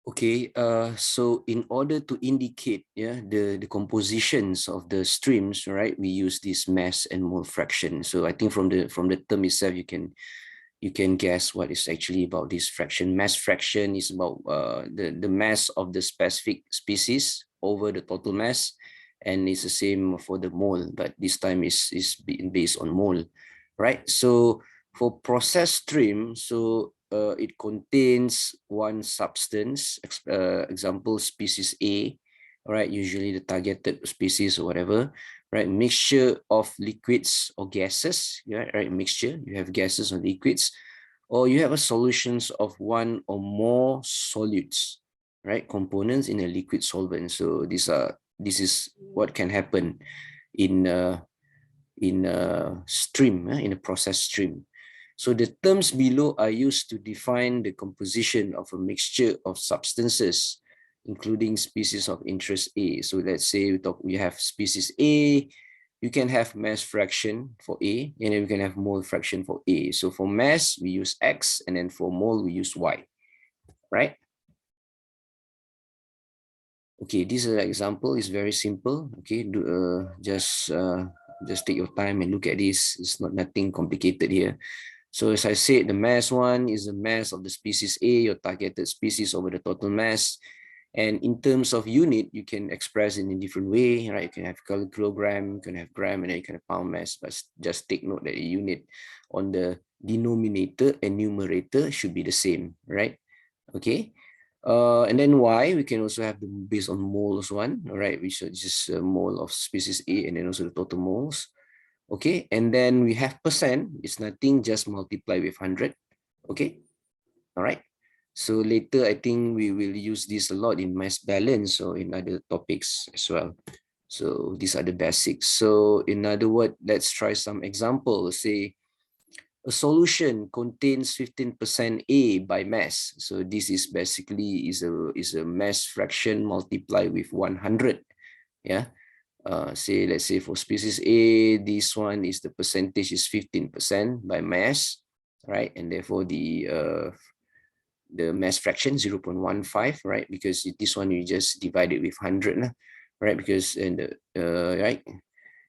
Okay, so in order to indicate the compositions of the streams, right, we use this mass and mole fraction. So I think from the term itself, you can guess what is actually about this fraction. Mass fraction is about the mass of the specific species over the total mass, and it's the same for the mole, but this time is based on mole, right? So for process stream, so it contains one substance, example species A, right? Usually the targeted species or whatever, right? Mixture of liquids or gases, yeah, right? Mixture, you have gases or liquids, or you have a solutions of one or more solutes, right? Components in a liquid solvent. So this is what can happen in a stream, in a process stream. So the terms below are used to define the composition of a mixture of substances, including species of interest A. So let's say we have species A, you can have mass fraction for A, and then we can have mole fraction for A. So for mass, we use X, and then for mole, we use Y, right? Okay, this is an example. It's very simple. Okay, just take your time and look at this. It's not nothing complicated here. So as I said, the mass one is the mass of the species A, your targeted species over the total mass. And in terms of unit, you can express it in a different way, right? You can have kilogram, you can have gram, and then you can have pound mass. But just take note that the unit on the denominator and numerator should be the same, right? Okay. And then Y, we can also have the based on moles one, all right, which is just a mole of species A, and then also the total moles. Okay, and then we have percent. It's nothing, just multiply with 100. Okay, all right. So later, I think we will use this a lot in mass balance or in other topics as well. So these are the basics. So in other words, let's try some examples. Say a solution contains 15% A by mass. So this is basically is a mass fraction multiplied with 100. Yeah. Say let's say for species A, this one is the percentage is 15% by mass, right? And therefore the mass fraction 0.15, right? Because this one you just divide it with 100, right? Because and right,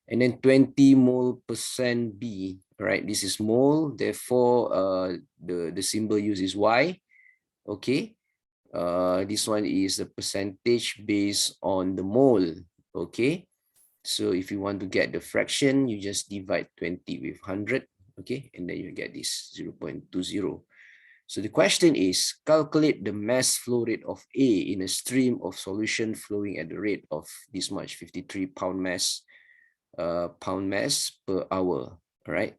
and then 20 mole percent B, right? This is mole, therefore the symbol used is Y. Okay, this one is the percentage based on the mole. Okay, so if you want to get the fraction, you just divide 20 with 100. Okay, and then you get this 0.20. So the question is, calculate the mass flow rate of A in a stream of solution flowing at the rate of this much, 53 pound mass per hour, right?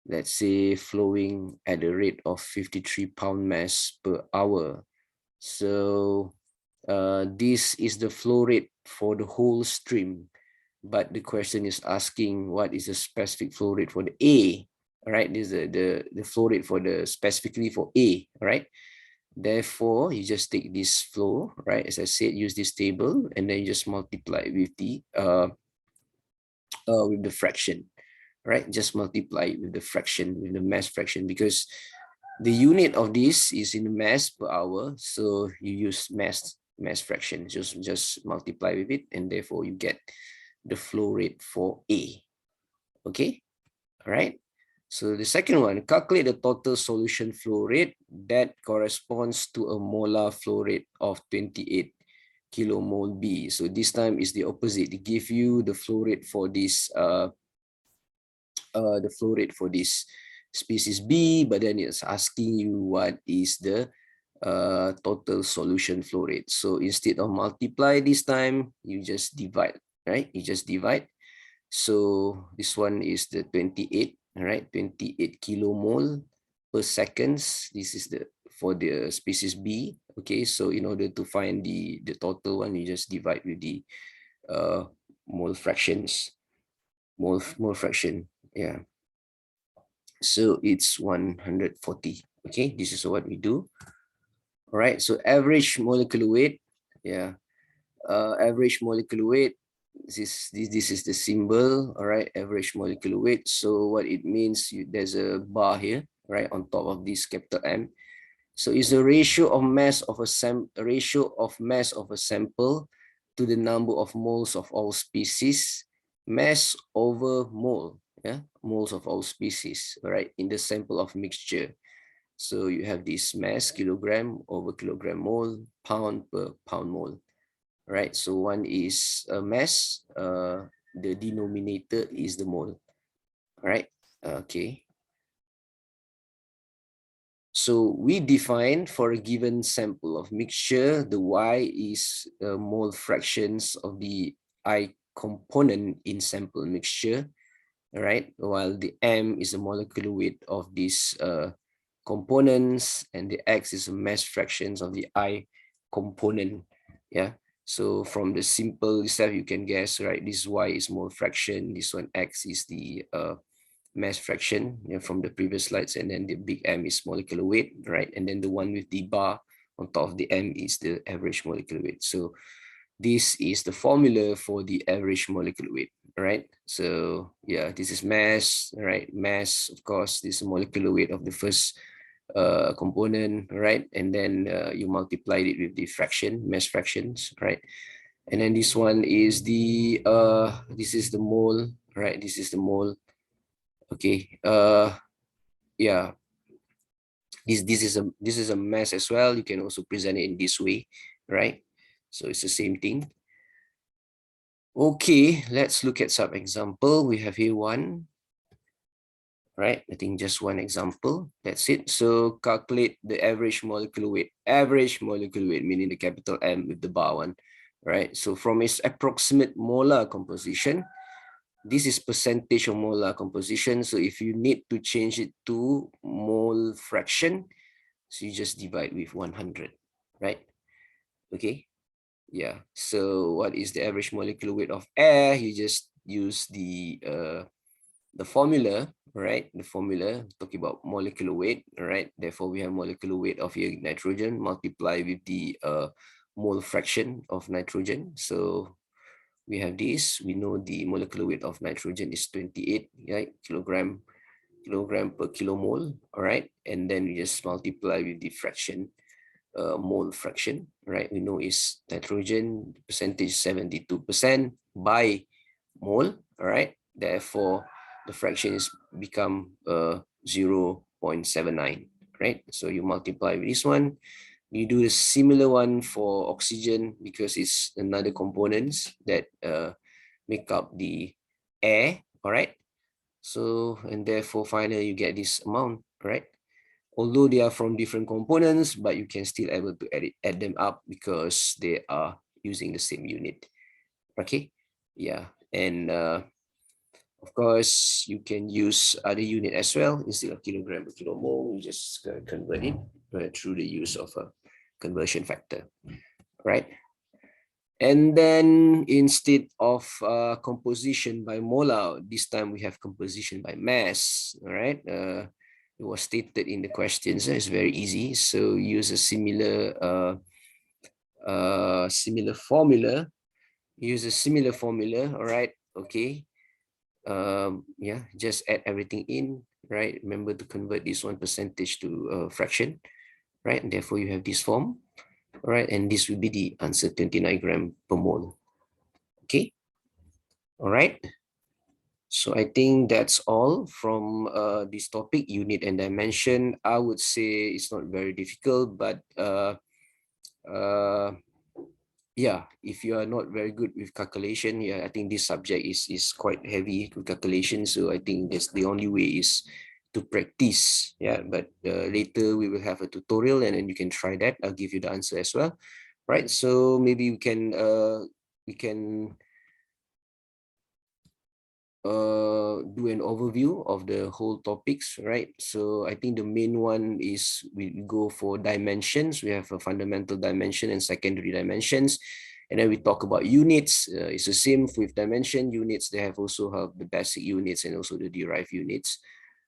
Let's say flowing at the rate of 53 pound mass per hour. So this is the flow rate for the whole stream, but the question is asking what is the specific flow rate for the A, right? This is the flow rate for the specifically for A, right? Therefore, you just take this flow, right? As I said, use this table, and then you just multiply with the fraction, right? Just multiply with the fraction, with the mass fraction, because the unit of this is in mass per hour. So you use mass fraction, just multiply with it, and therefore you get the flow rate for A. Okay, all right. So the second one, calculate the total solution flow rate that corresponds to a molar flow rate of 28 kilomole B. So this time is the opposite. They give you the flow rate for this species B, but then it's asking you what is the total solution flow rate. So instead of multiply this time, you just divide, right? You just divide. So this one is the 28, right? 28 kilomole per seconds. This is the for the species B. Okay, so in order to find the total one, you just divide with the mole fractions, mole fraction. Yeah. So it's 140. Okay, this is what we do. All right, so average molecular weight. Yeah, average molecular weight. This is the symbol. All right, average molecular weight. So what it means, there's a bar here, right, on top of this capital M, So it's the ratio of mass of a sample to the number of moles of all species, mass over mole, yeah, moles of all species, all right, in the sample of mixture. So you have this mass, kilogram over kilogram mole, pound per pound mole, right? So one is a mass, the denominator is the mole, all right? Okay. So we define for a given sample of mixture, the Y is mole fractions of the I component in sample mixture, right? While the M is the molecular weight of these components, and the X is a mass fractions of the I component. Yeah. So from the simple stuff you can guess, right? This Y is mole fraction, this one X is the mass fraction, you know, from the previous slides, and then the big M is molecular weight, right? And then the one with the bar on top of the M is the average molecular weight. So this is the formula for the average molecular weight, right? So yeah, this is mass, right? Mass, of course, this is molecular weight of the first component, right? And then you multiply it with the fraction, mass fractions, right? And then this one is the this is the mole, right? This is the mole. Okay. Yeah, this is a mass as well. You can also present it in this way, right? So it's the same thing. Okay, let's look at some example. We have here one, right? I think just one example. That's it. So calculate the average molecular weight. Average molecular weight, meaning the capital M with the bar one, right? So from its approximate molar composition, this is percentage of molar composition. So if you need to change it to mole fraction, so you just divide with 100, right? Okay. Yeah. So what is the average molecular weight of air? You just use the formula, right? The formula talking about molecular weight, right? Therefore, we have molecular weight of nitrogen multiply with the mole fraction of nitrogen. So we have this. We know the molecular weight of nitrogen is 28, right? Kilogram per kilomole, all right? And then we just multiply with the fraction, mole fraction, right? We know is nitrogen percentage 72% by mole, all right? Therefore, the fraction is become 0.79, right? So you multiply with this one. You do a similar one for oxygen because it's another components that make up the air, all right? So, and therefore finally you get this amount, right? Although they are from different components, but you can still able to add them up because they are using the same unit. Okay, yeah, and of course you can use other unit as well. Instead of kilogram per kilomole, you just convert it through the use of a conversion factor, right? And then instead of composition by molar, this time we have composition by mass, all right? It was stated in the questions. It's very easy. So use a similar formula. Use a similar formula, all right? Okay. Yeah, just add everything in, right? Remember to convert this one percentage to fraction, right? And therefore you have this form. All right, and this will be the answer, 29 gram per mole. Okay, all right. So I think that's all from this topic, unit and dimension. I would say it's not very difficult, but uh, yeah, if you are not very good with calculation, yeah, I think this subject is quite heavy with calculation. So I think that's the only way is to practice. Yeah, but later we will have a tutorial and then you can try that. I'll give you the answer as well. Right. So maybe we can do an overview of the whole topics, right? So I think the main one is we go for dimensions. We have a fundamental dimension and secondary dimensions, and then we talk about units. It's the same with dimension units. They have also have the basic units and also the derived units.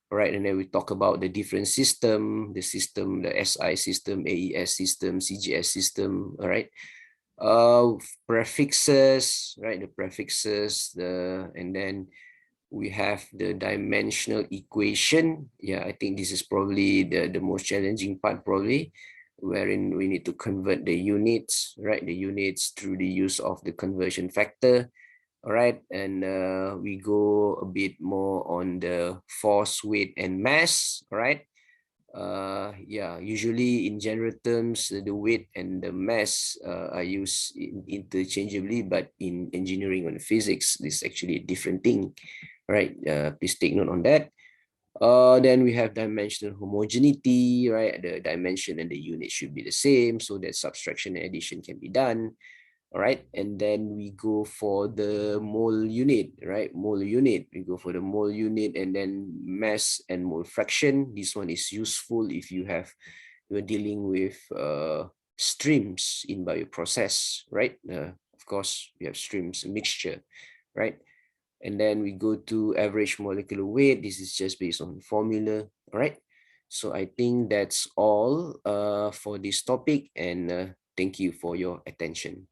All right, and then we talk about the different system, the SI system, AES system, CGS system. All right, prefixes, right? The prefixes, and then We have the dimensional equation. Yeah, I think this is probably the most challenging part probably, wherein we need to convert the units, right? The units through the use of the conversion factor. All right, and we go a bit more on the force, weight, and mass. All right. Yeah, usually in general terms, the weight and the mass are used interchangeably, but in engineering and physics, this is actually a different thing, right? Please take note on that. Then we have dimensional homogeneity, right? The dimension and the unit should be the same so that subtraction and addition can be done. All right, and then we go for the mole unit, right? Mole unit, we go for the mole unit, and then mass and mole fraction. This one is useful if you're dealing with streams in bioprocess, right? Of course, we have streams mixture, right? And then we go to average molecular weight. This is just based on formula. All right, so I think that's all for this topic, and thank you for your attention.